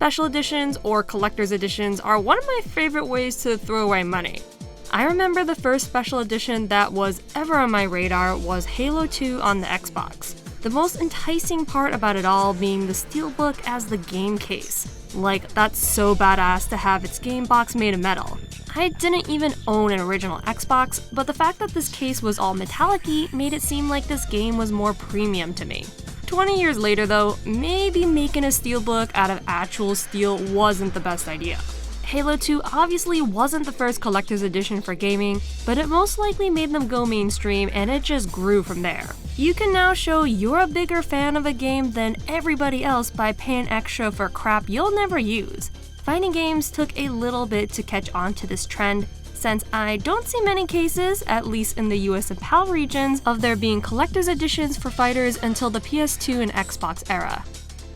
Special editions or collector's editions are one of my favorite ways to throw away money. I remember the first special edition that was ever on my radar was Halo 2 on the Xbox. The most enticing part about it all being the steelbook as the game case. Like, that's so badass to have its game box made of metal. I didn't even own an original Xbox, but the fact that this case was all metallic-y made it seem like this game was more premium to me. 20 years later though, maybe making a steelbook out of actual steel wasn't the best idea. Halo 2 obviously wasn't the first collector's edition for gaming, but it most likely made them go mainstream and it just grew from there. You can now show you're a bigger fan of a game than everybody else by paying extra for crap you'll never use. Fighting games took a little bit to catch on to this trend, since I don't see many cases, at least in the US and PAL regions, of there being collector's editions for fighters until the PS2 and Xbox era.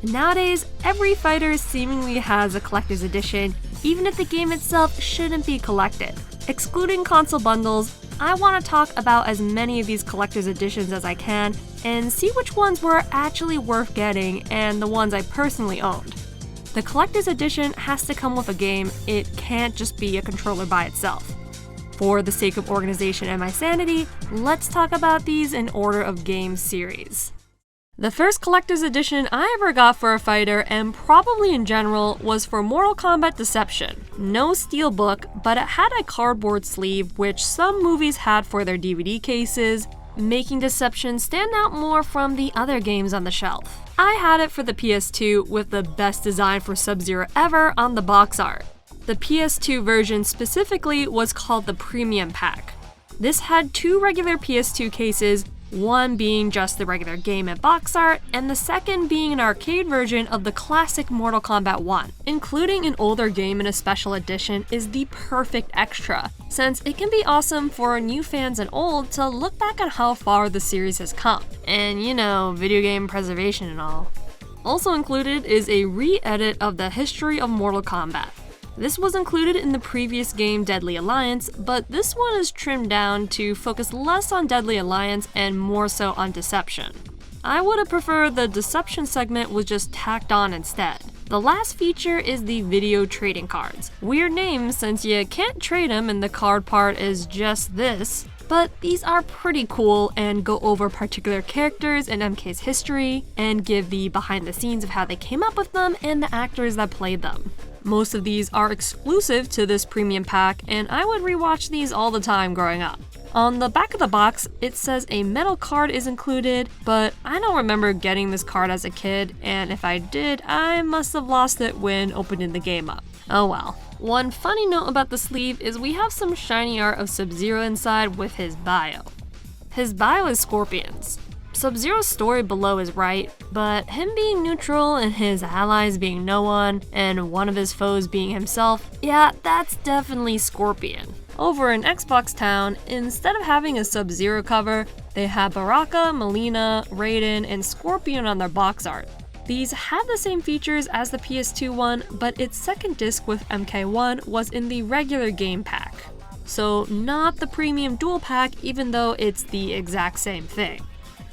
Nowadays, every fighter seemingly has a collector's edition, even if the game itself shouldn't be collected. Excluding console bundles, I want to talk about as many of these collector's editions as I can and see which ones were actually worth getting and the ones I personally owned. The collector's edition has to come with a game, it can't just be a controller by itself. For the sake of organization and my sanity, let's talk about these in order of game series. The first collector's edition I ever got for a fighter, and probably in general, was for Mortal Kombat Deception. No steelbook, but it had a cardboard sleeve, which some movies had for their DVD cases, making Deception stand out more from the other games on the shelf. I had it for the PS2 with the best design for Sub-Zero ever on the box art. The PS2 version specifically was called the Premium Pack. This had two regular PS2 cases, one being just the regular game and box art, and the second being an arcade version of the classic Mortal Kombat 1. Including an older game in a special edition is the perfect extra, since it can be awesome for new fans and old to look back on how far the series has come. And you know, video game preservation and all. Also included is a re-edit of the history of Mortal Kombat. This was included in the previous game Deadly Alliance, but this one is trimmed down to focus less on Deadly Alliance and more so on Deception. I would have preferred the Deception segment was just tacked on instead. The last feature is the video trading cards. Weird name since you can't trade them and the card part is just this, but these are pretty cool and go over particular characters in MK's history and give the behind the scenes of how they came up with them and the actors that played them. Most of these are exclusive to this premium pack, and I would rewatch these all the time growing up. On the back of the box, it says a metal card is included, but I don't remember getting this card as a kid, and if I did, I must have lost it when opening the game up. Oh well. One funny note about the sleeve is we have some shiny art of Sub-Zero inside with his bio. His bio is Scorpions. Sub-Zero's story below is right, but him being neutral and his allies being no one, and one of his foes being himself, yeah, that's definitely Scorpion. Over in Xbox Town, instead of having a Sub-Zero cover, they have Baraka, Melina, Raiden, and Scorpion on their box art. These have the same features as the PS2 one, but its second disc with MK1 was in the regular game pack. So not the premium dual pack, even though it's the exact same thing.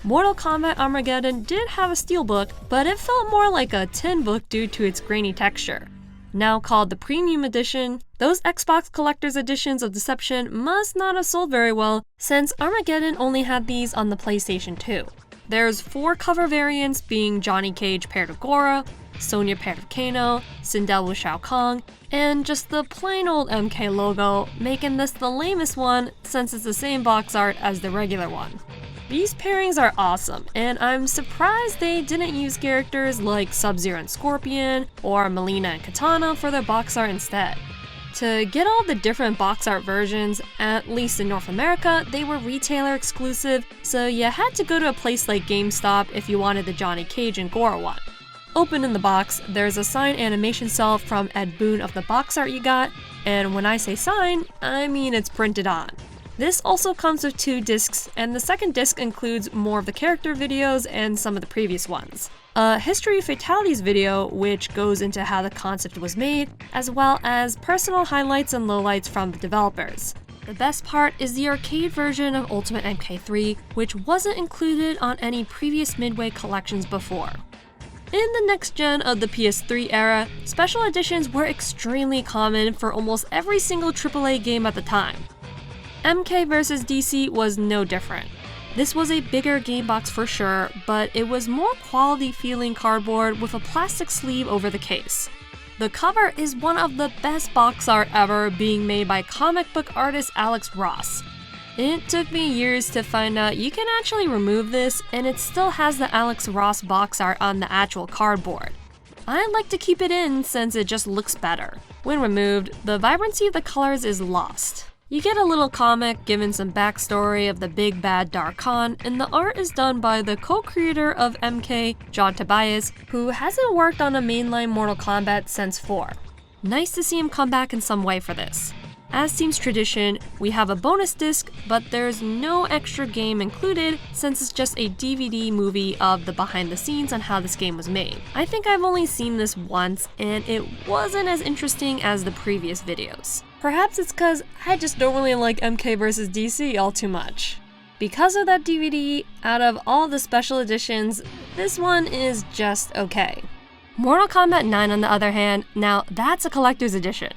Mortal Kombat Armageddon did have a steelbook, but it felt more like a tin book due to its grainy texture. Now called the Premium Edition, those Xbox Collector's Editions of Deception must not have sold very well, since Armageddon only had these on the PlayStation 2. There's 4 cover variants being Johnny Cage paired with Goro, Sonya paired with Kano, Sindel with Shao Kahn, and just the plain old MK logo, making this the lamest one since it's the same box art as the regular one. These pairings are awesome, and I'm surprised they didn't use characters like Sub-Zero and Scorpion, or Melina and Katana for their box art instead. To get all the different box art versions, at least in North America, they were retailer exclusive, so you had to go to a place like GameStop if you wanted the Johnny Cage and Goro one. Open in the box, there's a signed animation cell from Ed Boon of the box art you got, and when I say sign, I mean it's printed on. This also comes with 2 discs, and the second disc includes more of the character videos and some of the previous ones. A History of Fatalities video, which goes into how the concept was made, as well as personal highlights and lowlights from the developers. The best part is the arcade version of Ultimate MK3, which wasn't included on any previous Midway collections before. In the next gen of the PS3 era, special editions were extremely common for almost every single AAA game at the time. MK vs DC was no different. This was a bigger game box for sure, but it was more quality feeling cardboard with a plastic sleeve over the case. The cover is one of the best box art ever, being made by comic book artist Alex Ross. It took me years to find out you can actually remove this, and it still has the Alex Ross box art on the actual cardboard. I like to keep it in since it just looks better. When removed, the vibrancy of the colors is lost. You get a little comic given some backstory of the big bad Darkhan, and the art is done by the co-creator of MK, John Tobias, who hasn't worked on a mainline Mortal Kombat since 4. Nice to see him come back in some way for this. As seems tradition, we have a bonus disc, but there's no extra game included since it's just a DVD movie of the behind the scenes on how this game was made. I think I've only seen this once, and it wasn't as interesting as the previous videos. Perhaps it's because I just don't really like MK vs DC all too much. Because of that DVD, out of all the special editions, this one is just okay. Mortal Kombat 9 on the other hand, now that's a collector's edition.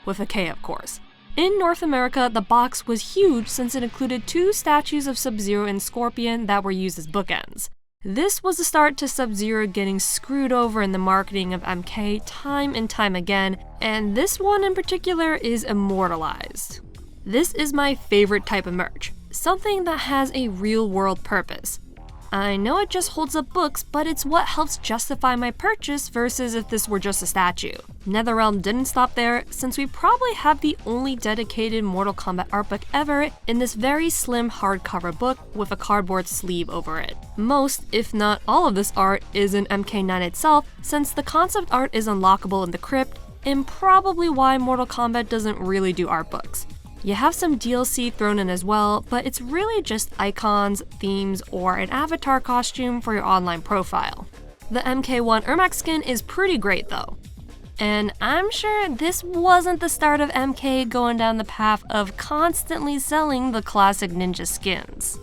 With a K, of course. In North America, the box was huge since it included 2 statues of Sub-Zero and Scorpion that were used as bookends. This was the start to Sub-Zero getting screwed over in the marketing of MK time and time again, and this one in particular is immortalized. This is my favorite type of merch, something that has a real-world purpose. I know it just holds up books, but it's what helps justify my purchase versus if this were just a statue. NetherRealm didn't stop there, since we probably have the only dedicated Mortal Kombat art book ever in this very slim hardcover book with a cardboard sleeve over it. Most, if not all of this art is in MK9 itself, since the concept art is unlockable in the crypt, and probably why Mortal Kombat doesn't really do art books. You have some DLC thrown in as well, but it's really just icons, themes, or an avatar costume for your online profile. The MK1 Ermac skin is pretty great though. And I'm sure this wasn't the start of MK going down the path of constantly selling the classic ninja skins.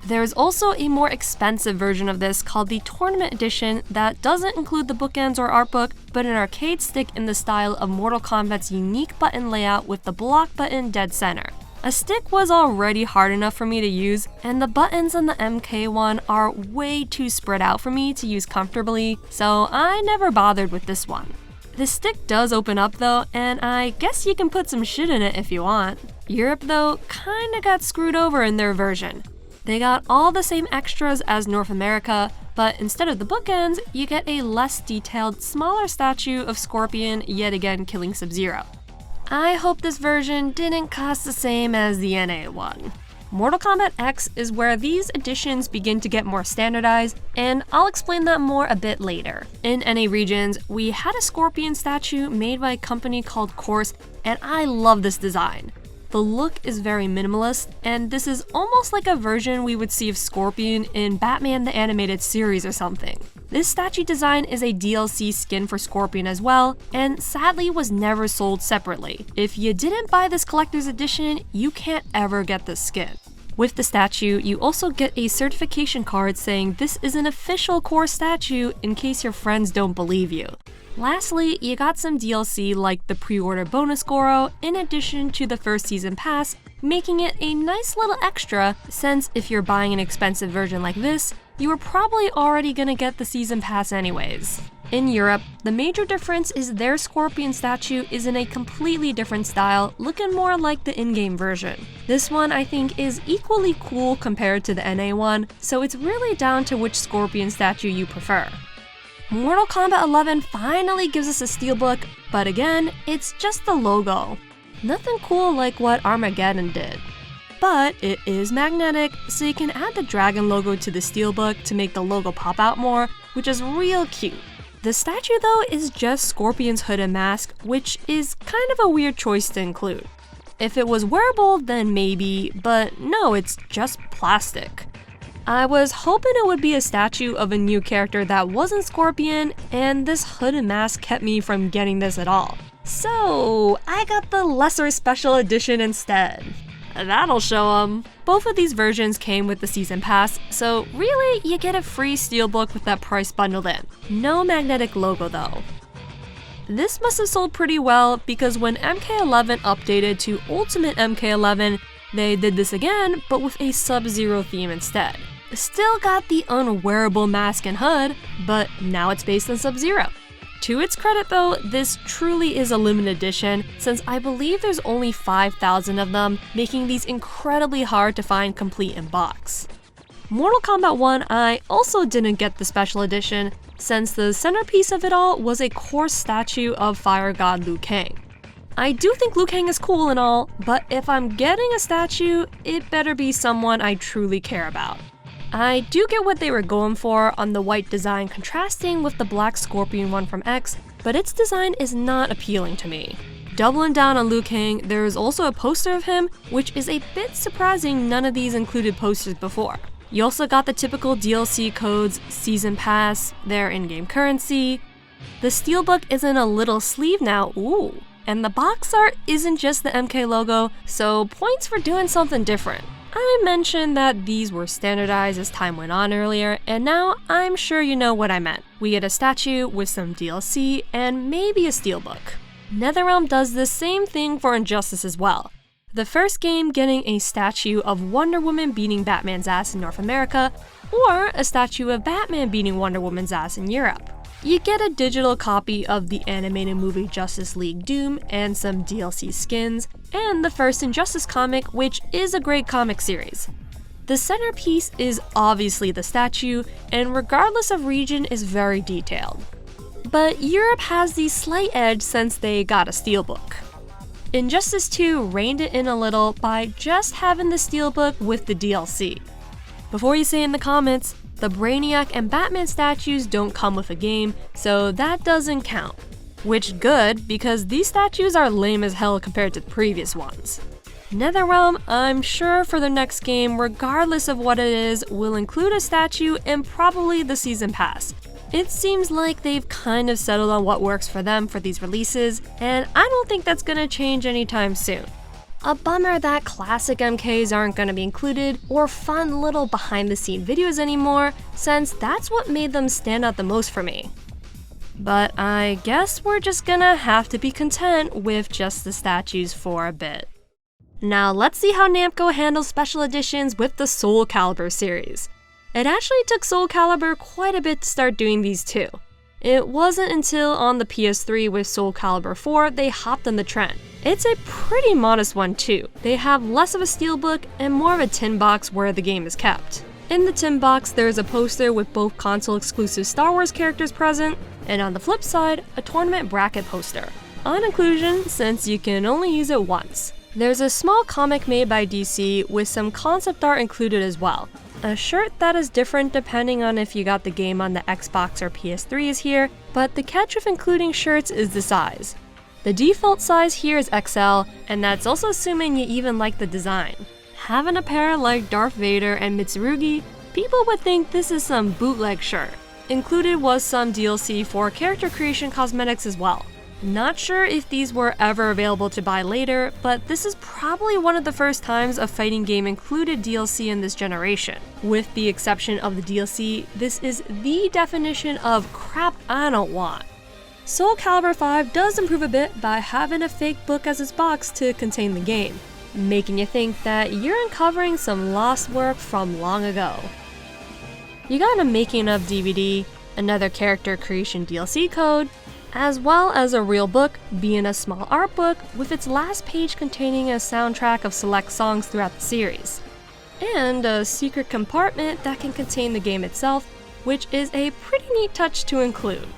There's also a more expensive version of this called the Tournament Edition that doesn't include the bookends or art book, but an arcade stick in the style of Mortal Kombat's unique button layout with the block button dead center. A stick was already hard enough for me to use, and the buttons on the MK one are way too spread out for me to use comfortably, so I never bothered with this one. The stick does open up though, and I guess you can put some shit in it if you want. Europe though kinda got screwed over in their version. They got all the same extras as North America, but instead of the bookends, you get a less detailed, smaller statue of Scorpion yet again killing Sub-Zero. I hope this version didn't cost the same as the NA one. Mortal Kombat X is where these editions begin to get more standardized, and I'll explain that more a bit later. In NA regions, we had a Scorpion statue made by a company called Course, and I love this design. The look is very minimalist, and this is almost like a version we would see of Scorpion in Batman the Animated Series or something. This statue design is a DLC skin for Scorpion as well, and sadly was never sold separately. If you didn't buy this collector's edition, you can't ever get this skin. With the statue, you also get a certification card saying this is an official core statue in case your friends don't believe you. Lastly, you got some DLC like the pre-order bonus Goro in addition to the first season pass, making it a nice little extra since if you're buying an expensive version like this, you were probably already gonna get the season pass anyways. In Europe, the major difference is their Scorpion statue is in a completely different style, looking more like the in-game version. This one I think is equally cool compared to the NA one, so it's really down to which Scorpion statue you prefer. Mortal Kombat 11 finally gives us a steelbook, but again, it's just the logo. Nothing cool like what Armageddon did. But it is magnetic, so you can add the dragon logo to the steelbook to make the logo pop out more, which is real cute. The statue though is just Scorpion's hood and mask, which is kind of a weird choice to include. If it was wearable, then maybe, but no, it's just plastic. I was hoping it would be a statue of a new character that wasn't Scorpion, and this hood and mask kept me from getting this at all. So I got the lesser special edition instead. that'll show 'em. Both of these versions came with the season pass, so really you get a free steelbook with that price bundled in. No magnetic logo though. This must have sold pretty well because when MK11 updated to Ultimate MK11, they did this again, but with a Sub-Zero theme instead. Still got the unwearable mask and hood, but now it's based on Sub-Zero. To its credit though, this truly is a limited edition, since I believe there's only 5,000 of them, making these incredibly hard to find complete in box. Mortal Kombat 1, I also didn't get the special edition, since the centerpiece of it all was a coarse statue of Fire God Liu Kang. I do think Liu Kang is cool and all, but if I'm getting a statue, it better be someone I truly care about. I do get what they were going for on the white design contrasting with the black scorpion one from X, but its design is not appealing to me. Doubling down on Liu Kang, there is also a poster of him, which is a bit surprising none of these included posters before. You also got the typical DLC codes, season pass, their in-game currency. The steelbook is in a little sleeve now, ooh, and the box art isn't just the MK logo, so points for doing something different. I mentioned that these were standardized as time went on earlier, and now I'm sure you know what I meant. We get a statue with some DLC and maybe a steelbook. NetherRealm does the same thing for Injustice as well. The first game getting a statue of Wonder Woman beating Batman's ass in North America, or a statue of Batman beating Wonder Woman's ass in Europe. You get a digital copy of the animated movie Justice League Doom and some DLC skins, and the first Injustice comic, which is a great comic series. The centerpiece is obviously the statue, and regardless of region is very detailed. But Europe has the slight edge since they got a steelbook. Injustice 2 reined it in a little by just having the steelbook with the DLC. Before you say in the comments, the Brainiac and Batman statues don't come with a game, so that doesn't count. Which good, because these statues are lame as hell compared to the previous ones. NetherRealm, I'm sure for their next game, regardless of what it is, will include a statue and probably the season pass. It seems like they've kind of settled on what works for them for these releases, and I don't think that's gonna change anytime soon. A bummer that classic MKs aren't gonna be included, or fun little behind the scene videos anymore, since that's what made them stand out the most for me. But I guess we're just gonna have to be content with just the statues for a bit. Now let's see how Namco handles special editions with the Soul Calibur series. It actually took Soul Calibur quite a bit to start doing these too. It wasn't until on the PS3 with Soul Calibur 4 they hopped on the trend. It's a pretty modest one too. They have less of a steelbook and more of a tin box where the game is kept. In the tin box, there's a poster with both console-exclusive Star Wars characters present, and on the flip side, a tournament bracket poster. On inclusion, since you can only use it once. There's a small comic made by DC with some concept art included as well. A shirt that is different depending on if you got the game on the Xbox or PS3 is here, but the catch with including shirts is the size. The default size here is XL, and that's also assuming you even like the design. Having a pair like Darth Vader and Mitsurugi, people would think this is some bootleg shirt. Included was some DLC for character creation cosmetics as well. Not sure if these were ever available to buy later, but this is probably one of the first times a fighting game included DLC in this generation. With the exception of the DLC, this is the definition of crap I don't want. Soul Calibur 5 does improve a bit by having a fake book as its box to contain the game, making you think that you're uncovering some lost work from long ago. You got a making of DVD, another character creation DLC code, as well as a real book, being a small art book with its last page containing a soundtrack of select songs throughout the series. And a secret compartment that can contain the game itself, which is a pretty neat touch to include.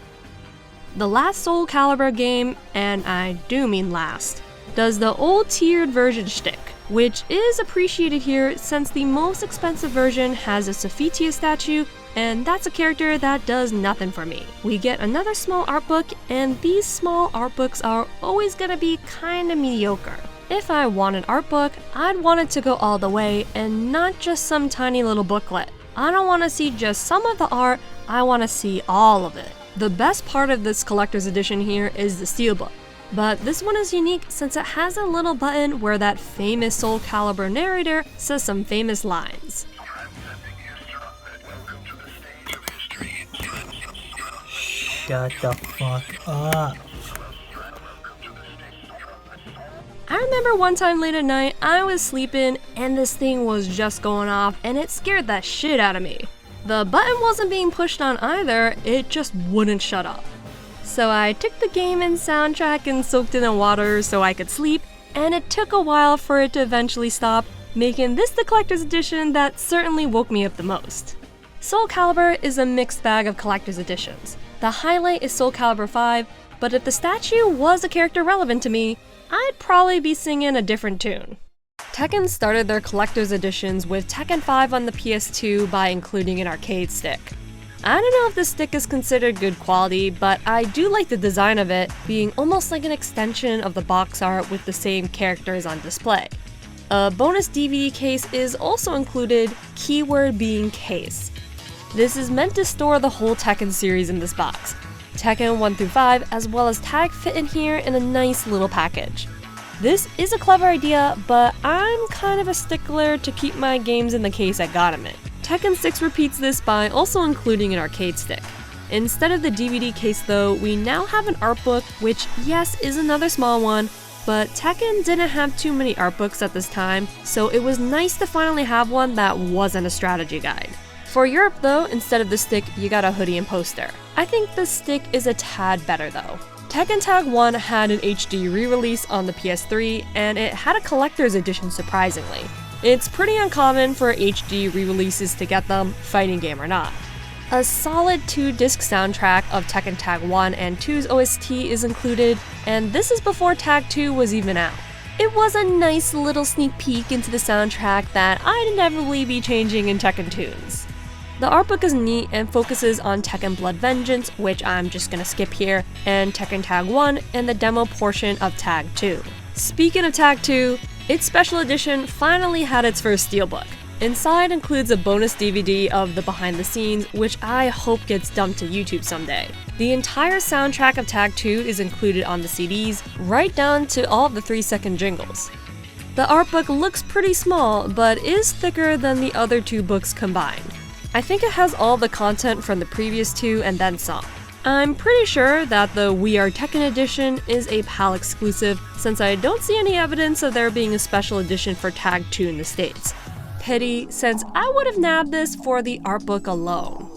The last Soul Calibur game, and I do mean last, does the old tiered version shtick, which is appreciated here since the most expensive version has a Sophitia statue, and that's a character that does nothing for me. We get another small art book, and these small art books are always gonna be kinda mediocre. If I want an art book, I'd want it to go all the way and not just some tiny little booklet. I don't want to see just some of the art, I want to see all of it. The best part of this collector's edition here is the steelbook. But this one is unique since it has a little button where that famous Soul Calibur narrator says some famous lines. Shut the fuck up. I remember one time late at night, I was sleeping and this thing was just going off and it scared the shit out of me. The button wasn't being pushed on either, it just wouldn't shut up. So I took the game and soundtrack and soaked it in water so I could sleep, and it took a while for it to eventually stop, making this the collector's edition that certainly woke me up the most. Soul Calibur is a mixed bag of collector's editions. The highlight is Soul Calibur 5, but if the statue was a character relevant to me, I'd probably be singing a different tune. Tekken started their collector's editions with Tekken 5 on the PS2 by including an arcade stick. I don't know if this stick is considered good quality, but I do like the design of it, being almost like an extension of the box art with the same characters on display. A bonus DVD case is also included, keyword being case. This is meant to store the whole Tekken series in this box. Tekken 1 through 5 as well as Tag fit in here in a nice little package. This is a clever idea, but I'm kind of a stickler to keep my games in the case I got them in. Tekken 6 repeats this by also including an arcade stick. Instead of the DVD case though, we now have an art book, which yes is another small one, but Tekken didn't have too many art books at this time, so it was nice to finally have one that wasn't a strategy guide. For Europe though, instead of the stick, you got a hoodie and poster. I think the stick is a tad better though. Tekken Tag 1 had an HD re-release on the PS3, and it had a collector's edition surprisingly. It's pretty uncommon for HD re-releases to get them, fighting game or not. A solid 2-disc soundtrack of Tekken Tag 1 and 2's OST is included, and this is before Tag 2 was even out. It was a nice little sneak peek into the soundtrack that I'd inevitably be changing in Tekken tunes. The art book is neat and focuses on Tekken Blood Vengeance, which I'm just gonna skip here, and Tekken Tag 1 and the demo portion of Tag 2. Speaking of Tag 2, its special edition finally had its first steelbook. Inside includes a bonus DVD of the behind the scenes, which I hope gets dumped to YouTube someday. The entire soundtrack of Tag 2 is included on the CDs, right down to all of the 3-second jingles. The art book looks pretty small, but is thicker than the other two books combined. I think it has all the content from the previous two and then some. I'm pretty sure that the We Are Tekken edition is a PAL exclusive, since I don't see any evidence of there being a special edition for Tag 2 in the States. Pity, since I would have nabbed this for the art book alone.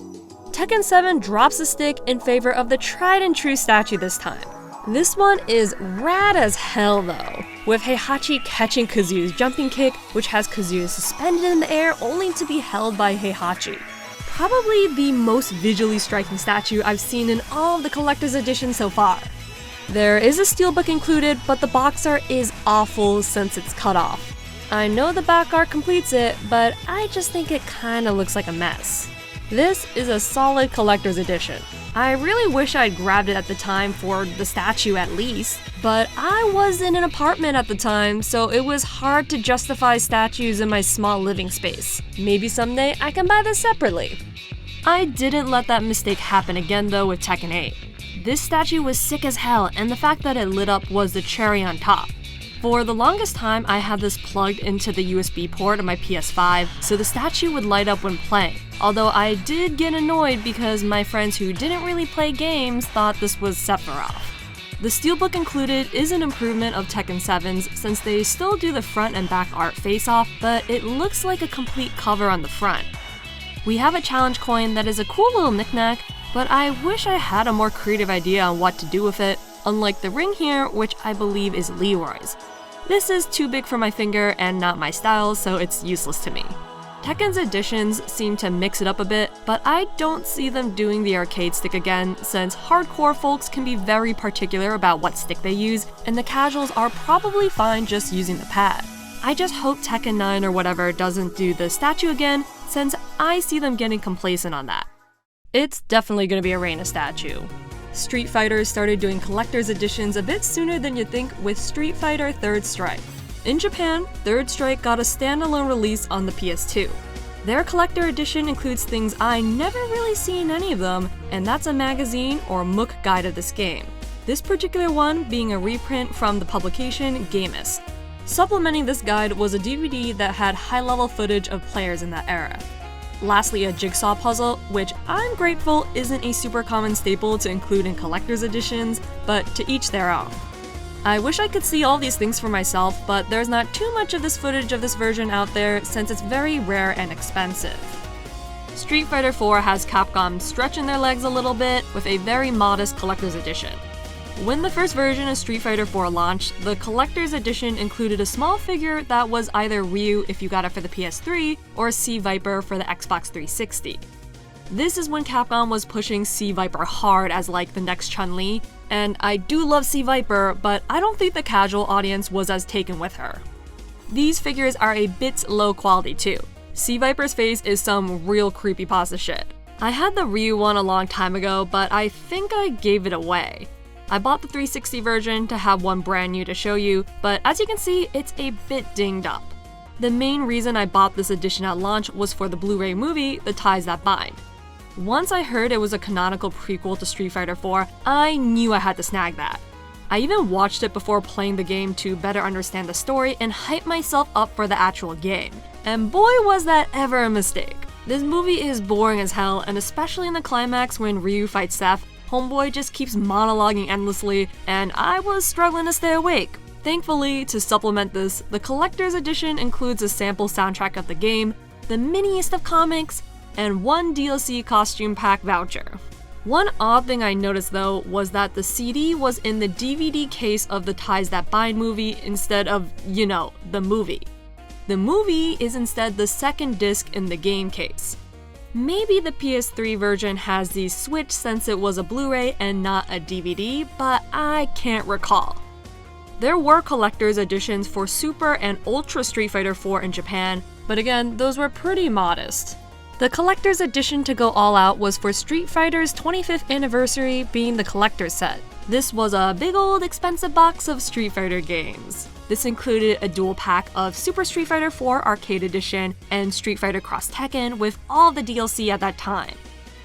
Tekken 7 drops the stick in favor of the tried and true statue this time. This one is rad as hell though, with Heihachi catching Kazuya's jumping kick, which has Kazuya suspended in the air only to be held by Heihachi. Probably the most visually striking statue I've seen in all of the collector's editions so far. There is a steelbook included, but the box art is awful since it's cut off. I know the back art completes it, but I just think it kinda looks like a mess. This is a solid collector's edition. I really wish I'd grabbed it at the time for the statue at least, but I was in an apartment at the time, so it was hard to justify statues in my small living space. Maybe someday I can buy this separately. I didn't let that mistake happen again though with Tekken 8. This statue was sick as hell, and the fact that it lit up was the cherry on top. For the longest time, I had this plugged into the USB port of my PS5, so the statue would light up when playing. Although I did get annoyed because my friends who didn't really play games thought this was Sephiroth. The steelbook included is an improvement of Tekken 7's since they still do the front and back art face-off, but it looks like a complete cover on the front. We have a challenge coin that is a cool little knickknack, but I wish I had a more creative idea on what to do with it, unlike the ring here, which I believe is Leroy's. This is too big for my finger and not my style, so it's useless to me. Tekken's editions seem to mix it up a bit, but I don't see them doing the arcade stick again, since hardcore folks can be very particular about what stick they use, and the casuals are probably fine just using the pad. I just hope Tekken 9 or whatever doesn't do the statue again, since I see them getting complacent on that. It's definitely gonna be a Reina statue. Street Fighter started doing collector's editions a bit sooner than you'd think with Street Fighter 3rd Strike. In Japan, 3rd Strike got a standalone release on the PS2. Their collector edition includes things I never really see in any of them, and that's a magazine or MOOC guide of this game. this particular one being a reprint from the publication Misc. Supplementing this guide was a DVD that had high-level footage of players in that era. Lastly, a jigsaw puzzle, which I'm grateful isn't a super common staple to include in collector's editions, but to each their own. I wish I could see all these things for myself, but there's not too much of this footage of this version out there since it's very rare and expensive. Street Fighter IV has Capcom stretching their legs a little bit with a very modest collector's edition. When the first version of Street Fighter IV launched, the collector's edition included a small figure that was either Ryu if you got it for the PS3 or Sea Viper for the Xbox 360. This is when Capcom was pushing Sea Viper hard as like the next Chun-Li, and I do love Sea Viper, but I don't think the casual audience was as taken with her. These figures are a bit low quality too. Sea Viper's face is some real creepypasta shit. I had the Ryu one a long time ago, but I think I gave it away. I bought the 360 version to have one brand new to show you, but as you can see, it's a bit dinged up. The main reason I bought this edition at launch was for the Blu-ray movie, The Ties That Bind. Once I heard it was a canonical prequel to Street Fighter IV, I knew I had to snag that. I even watched it before playing the game to better understand the story and hype myself up for the actual game. And boy was that ever a mistake. This movie is boring as hell, and especially in the climax when Ryu fights Seth, Homeboy just keeps monologuing endlessly, and I was struggling to stay awake. Thankfully, to supplement this, the collector's edition includes a sample soundtrack of the game, the miniest of comics, and one DLC costume pack voucher. One odd thing I noticed though was that the CD was in the DVD case of the Ties That Bind movie instead of, you know, the movie. The movie is instead the second disc in the game case. Maybe the PS3 version has these switched since it was a Blu-ray and not a DVD, but I can't recall. There were collector's editions for Super and Ultra Street Fighter IV in Japan, but again, those were pretty modest. The collector's edition to go all out was for Street Fighter's 25th anniversary being the collector's set. This was a big old expensive box of Street Fighter games. This included a dual pack of Super Street Fighter IV Arcade Edition and Street Fighter X Tekken with all the DLC at that time.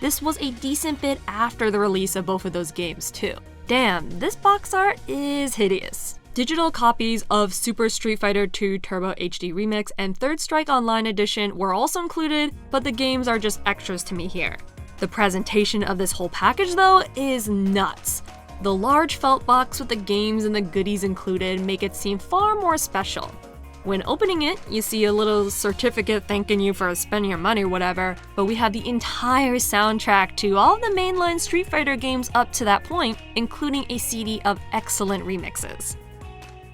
This was a decent bit after the release of both of those games too. Damn, this box art is hideous. Digital copies of Super Street Fighter II Turbo HD Remix and Third Strike Online Edition were also included, but the games are just extras to me here. The presentation of this whole package though is nuts. The large felt box with the games and the goodies included make it seem far more special. When opening it, you see a little certificate thanking you for spending your money or whatever, but we have the entire soundtrack to all the mainline Street Fighter games up to that point, including a CD of excellent remixes.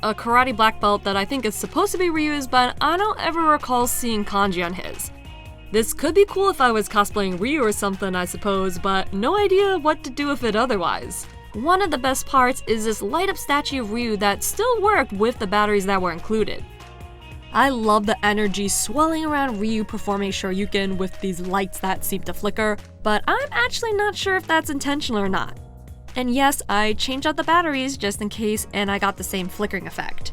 A karate black belt that I think is supposed to be Ryu's, but I don't ever recall seeing kanji on his. This could be cool if I was cosplaying Ryu or something, I suppose, but no idea what to do with it otherwise. One of the best parts is this light-up statue of Ryu that still worked with the batteries that were included. I love the energy swelling around Ryu performing Shoryuken with these lights that seem to flicker, but I'm actually not sure if that's intentional or not. And yes, I changed out the batteries just in case, and I got the same flickering effect.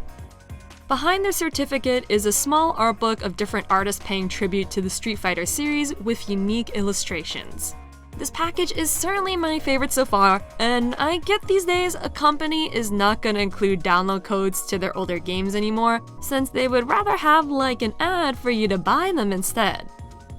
Behind the certificate is a small art book of different artists paying tribute to the Street Fighter series with unique illustrations. This package is certainly my favorite so far, and I get these days a company is not gonna include download codes to their older games anymore, since they would rather have like an ad for you to buy them instead.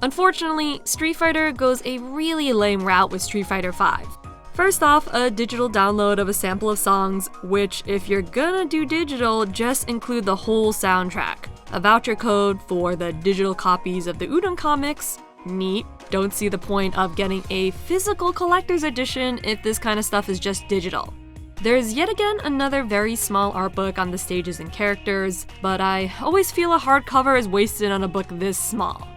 Unfortunately, Street Fighter goes a really lame route with Street Fighter V. First off, a digital download of a sample of songs, which if you're gonna do digital, just include the whole soundtrack. A voucher code for the digital copies of the Udon comics. Neat. Don't see the point of getting a physical collector's edition if this kind of stuff is just digital. There's yet again another very small art book on the stages and characters, but I always feel a hardcover is wasted on a book this small.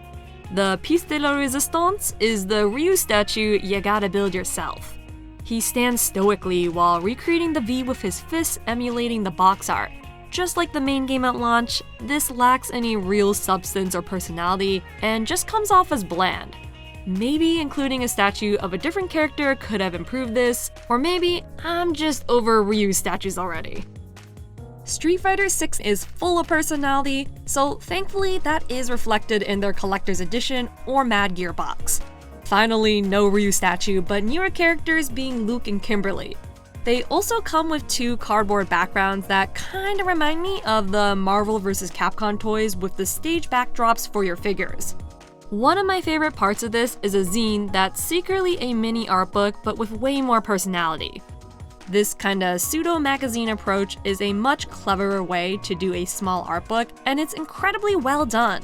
The piece de la resistance is the Ryu statue you gotta build yourself. He stands stoically while recreating the V with his fists emulating the box art. Just like the main game at launch, this lacks any real substance or personality and just comes off as bland. Maybe including a statue of a different character could have improved this, or maybe I'm just over Ryu statues already. Street Fighter VI is full of personality, so thankfully that is reflected in their collector's edition or Mad Gear box. Finally, no Ryu statue, but newer characters being Luke and Kimberly. They also come with 2 cardboard backgrounds that kinda remind me of the Marvel vs. Capcom toys with the stage backdrops for your figures. One of my favorite parts of this is a zine that's secretly a mini art book but with way more personality. This kinda pseudo-magazine approach is a much cleverer way to do a small art book, and it's incredibly well done.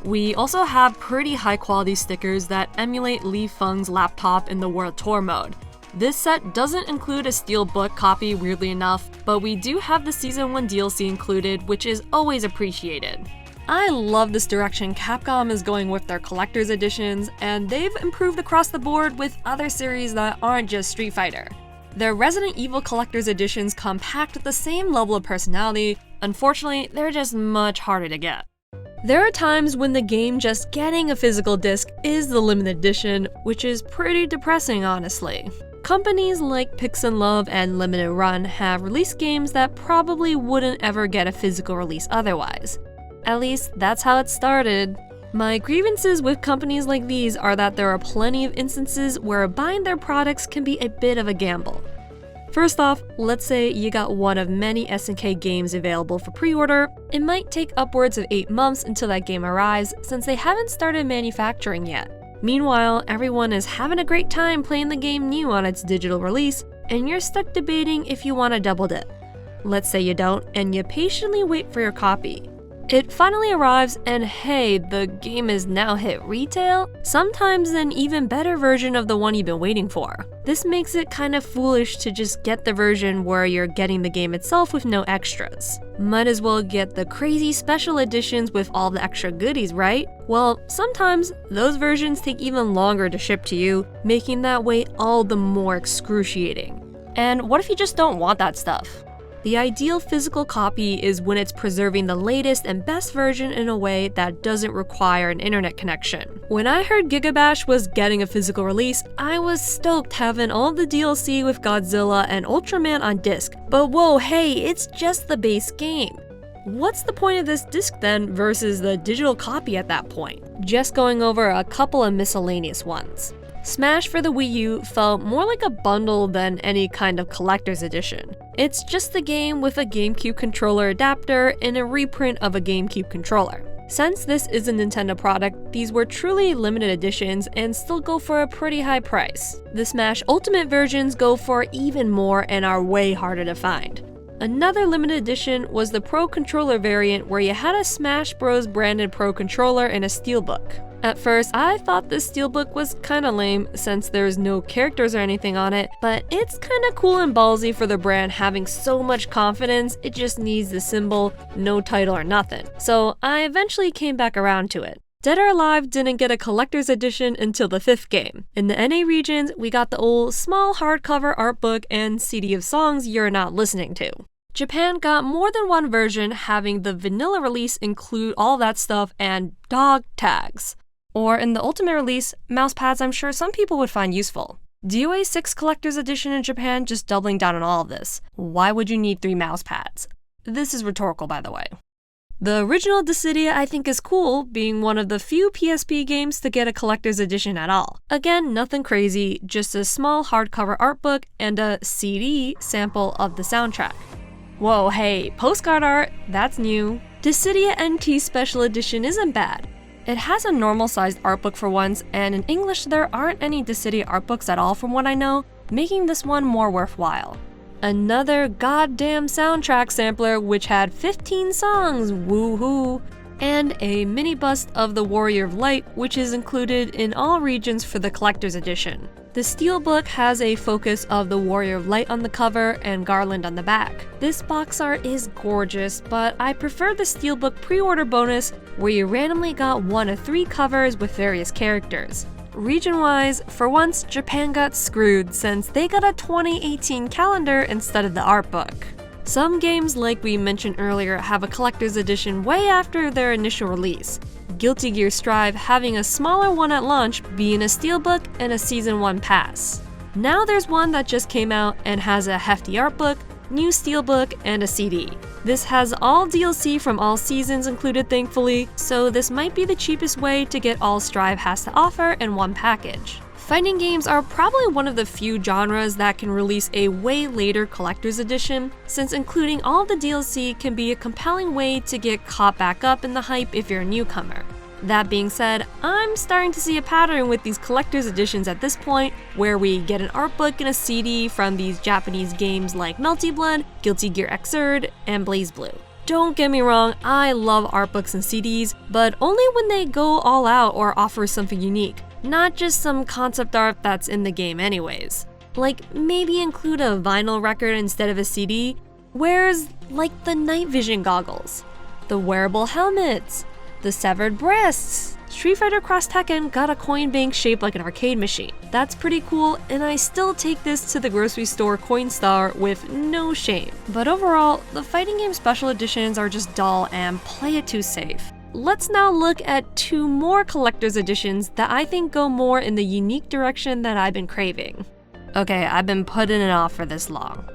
We also have pretty high quality stickers that emulate Li Feng's laptop in the World Tour mode. This set doesn't include a steelbook copy, weirdly enough, but we do have the Season 1 DLC included, which is always appreciated. I love this direction Capcom is going with their collector's editions, and they've improved across the board with other series that aren't just Street Fighter. Their Resident Evil collector's editions come packed with the same level of personality. Unfortunately, they're just much harder to get. There are times when the game just getting a physical disc is the limited edition, which is pretty depressing, honestly. Companies like Pix and Love and Limited Run have released games that probably wouldn't ever get a physical release otherwise. At least that's how it started. My grievances with companies like these are that there are plenty of instances where buying their products can be a bit of a gamble. First off, let's say you got one of many SNK games available for pre-order. It might take upwards of 8 months until that game arrives since they haven't started manufacturing yet. Meanwhile, everyone is having a great time playing the game new on its digital release, and you're stuck debating if you want to double dip. Let's say you don't, and you patiently wait for your copy. It finally arrives, and hey, the game is now hit retail, sometimes an even better version of the one you've been waiting for. This makes it kind of foolish to just get the version where you're getting the game itself with no extras. Might as well get the crazy special editions with all the extra goodies, right? Well, sometimes those versions take even longer to ship to you, making that wait all the more excruciating. And what if you just don't want that stuff? The ideal physical copy is when it's preserving the latest and best version in a way that doesn't require an internet connection. When I heard Gigabash was getting a physical release, I was stoked having all the DLC with Godzilla and Ultraman on disc. But whoa, hey, it's just the base game. What's the point of this disc then versus the digital copy at that point? Just going over a couple of miscellaneous ones. Smash for the Wii U felt more like a bundle than any kind of collector's edition. It's just the game with a GameCube controller adapter and a reprint of a GameCube controller. Since this is a Nintendo product, these were truly limited editions and still go for a pretty high price. The Smash Ultimate versions go for even more and are way harder to find. Another limited edition was the Pro Controller variant where you had a Smash Bros. Branded Pro Controller and a steelbook. At first, I thought this steelbook was kinda lame since there's no characters or anything on it, but it's kinda cool and ballsy for the brand having so much confidence it just needs the symbol, no title or nothing. So I eventually came back around to it. Dead or Alive didn't get a collector's edition until the 5th game. In the NA regions, we got the old small hardcover art book and CD of songs you're not listening to. Japan got more than one version, having the vanilla release include all that stuff and dog tags. Or in the Ultimate release, mousepads I'm sure some people would find useful. DOA 6 Collector's Edition in Japan just doubling down on all of this. Why would you need 3 mousepads? This is rhetorical, by the way. The original Dissidia I think is cool, being one of the few PSP games to get a collector's edition at all. Again, nothing crazy, just a small hardcover art book and a CD sample of the soundtrack. Whoa, hey, postcard art, that's new. Dissidia NT Special Edition isn't bad. It has a normal-sized art book for once, and in English there aren't any Dissidia art books at all from what I know, making this one more worthwhile. Another goddamn soundtrack sampler which had 15 songs, woohoo! And a mini bust of the Warrior of Light which is included in all regions for the collector's edition. The steelbook has a focus of the Warrior of Light on the cover and Garland on the back. This box art is gorgeous, but I prefer the steelbook pre-order bonus where you randomly got one of 3 covers with various characters. Region-wise, for once, Japan got screwed since they got a 2018 calendar instead of the art book. Some games, like we mentioned earlier, have a collector's edition way after their initial release. Guilty Gear Strive having a smaller one at launch being a steelbook and a Season 1 pass. Now there's one that just came out and has a hefty art book, new steelbook, and a CD. This has all DLC from all seasons included thankfully, so this might be the cheapest way to get all Strive has to offer in one package. Fighting games are probably one of the few genres that can release a way later collector's edition, since including all of the DLC can be a compelling way to get caught back up in the hype if you're a newcomer. That being said, I'm starting to see a pattern with these collector's editions at this point, where we get an art book and a CD from these Japanese games like Melty Blood, Guilty Gear Xrd, and BlazBlue. Don't get me wrong, I love art books and CDs, but only when they go all out or offer something unique, not just some concept art that's in the game anyways. Like, maybe include a vinyl record instead of a CD. Where's, like, the night vision goggles, the wearable helmets, the severed breasts? Street Fighter X Tekken got a coin bank shaped like an arcade machine. That's pretty cool, and I still take this to the grocery store coin star with no shame. But overall, the fighting game special editions are just dull and play it too safe. Let's now look at two more collector's editions that I think go more in the unique direction that I've been craving. Okay, I've been putting it off for this long.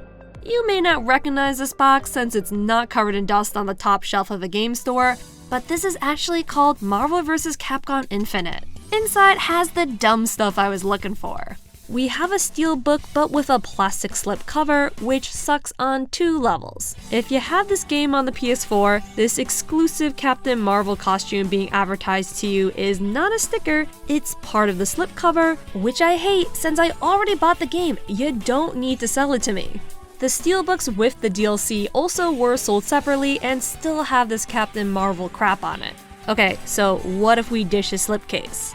You may not recognize this box since it's not covered in dust on the top shelf of a game store, but this is actually called Marvel vs. Capcom Infinite. Inside has the dumb stuff I was looking for. We have a steel book but with a plastic slip cover, which sucks on two levels. If you have this game on the PS4, this exclusive Captain Marvel costume being advertised to you is not a sticker, it's part of the slip cover, which I hate since I already bought the game. You don't need to sell it to me. The steelbooks with the DLC also were sold separately and still have this Captain Marvel crap on it. Okay, so what if we dish a slipcase?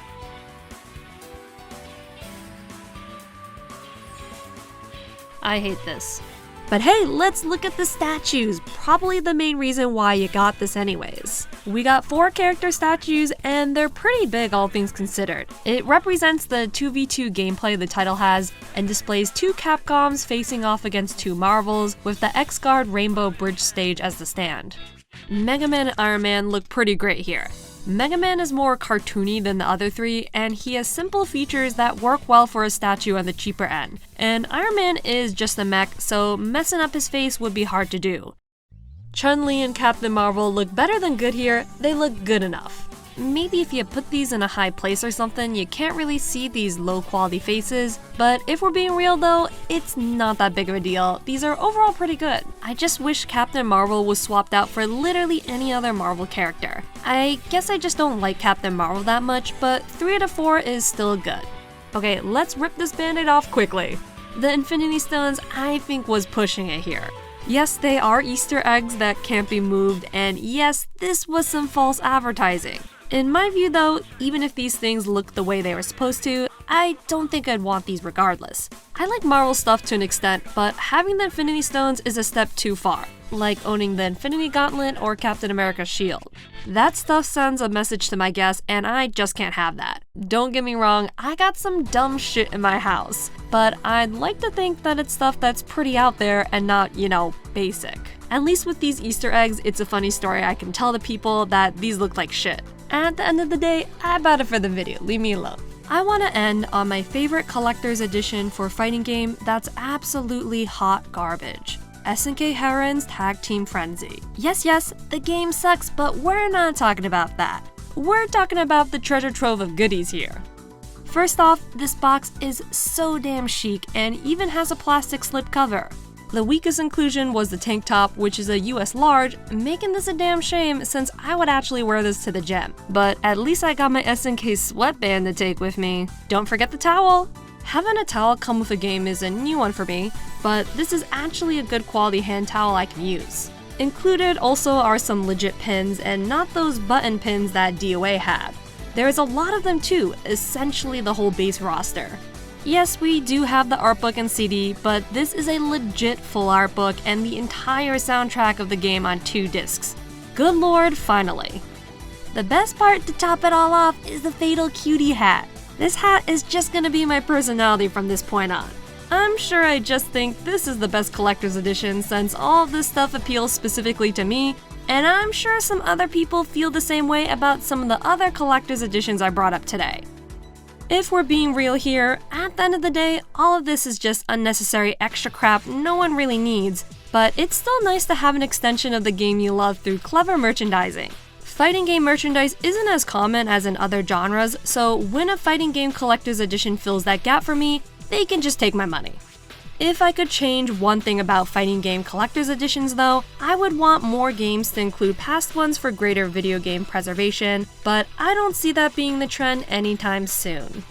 I hate this. But hey, let's look at the statues, probably the main reason why you got this anyways. We got 4 character statues and they're pretty big all things considered. It represents the 2v2 gameplay the title has and displays 2 Capcoms facing off against 2 Marvels with the X-Guard Rainbow Bridge stage as the stand. Mega Man and Iron Man look pretty great here. Mega Man is more cartoony than the other 3, and he has simple features that work well for a statue on the cheaper end. And Iron Man is just a mech, so messing up his face would be hard to do. Chun-Li and Captain Marvel look better than good here, they look good enough. Maybe if you put these in a high place or something, you can't really see these low quality faces, but if we're being real though, it's not that big of a deal. These are overall pretty good. I just wish Captain Marvel was swapped out for literally any other Marvel character. I guess I just don't like Captain Marvel that much, but 3 out of 4 is still good. Okay, let's rip this band-aid off quickly. The Infinity Stones I think was pushing it here. Yes, they are Easter eggs that can't be moved, and yes, this was some false advertising. In my view though, even if these things look the way they were supposed to, I don't think I'd want these regardless. I like Marvel stuff to an extent, but having the Infinity Stones is a step too far, like owning the Infinity Gauntlet or Captain America's shield. That stuff sends a message to my guests and I just can't have that. Don't get me wrong, I got some dumb shit in my house, but I'd like to think that it's stuff that's pretty out there and not, you know, basic. At least with these Easter eggs, it's a funny story I can tell the people that these look like shit. At the end of the day, I bought it for the video, leave me alone. I want to end on my favorite collector's edition for a fighting game that's absolutely hot garbage. SNK Heron's Tag Team Frenzy. Yes, the game sucks, but we're not talking about that. We're talking about the treasure trove of goodies here. First off, this box is so damn chic and even has a plastic slip cover. The weakest inclusion was the tank top, which is a US large, making this a damn shame since I would actually wear this to the gym. But at least I got my SNK sweatband to take with me. Don't forget the towel! Having a towel come with a game is a new one for me, but this is actually a good quality hand towel I can use. Included also are some legit pins and not those button pins that DOA had. There is a lot of them too, essentially the whole base roster. Yes, we do have the art book and CD, but this is a legit full art book and the entire soundtrack of the game on 2 discs. Good lord, finally. The best part to top it all off is the Fatal Cutie hat. This hat is just gonna be my personality from this point on. I'm sure I just think this is the best collector's edition since all of this stuff appeals specifically to me, and I'm sure some other people feel the same way about some of the other collector's editions I brought up today. If we're being real here, at the end of the day, all of this is just unnecessary extra crap no one really needs, but it's still nice to have an extension of the game you love through clever merchandising. Fighting game merchandise isn't as common as in other genres, so when a fighting game collector's edition fills that gap for me, they can just take my money. If I could change one thing about fighting game collector's editions though, I would want more games to include past ones for greater video game preservation, but I don't see that being the trend anytime soon.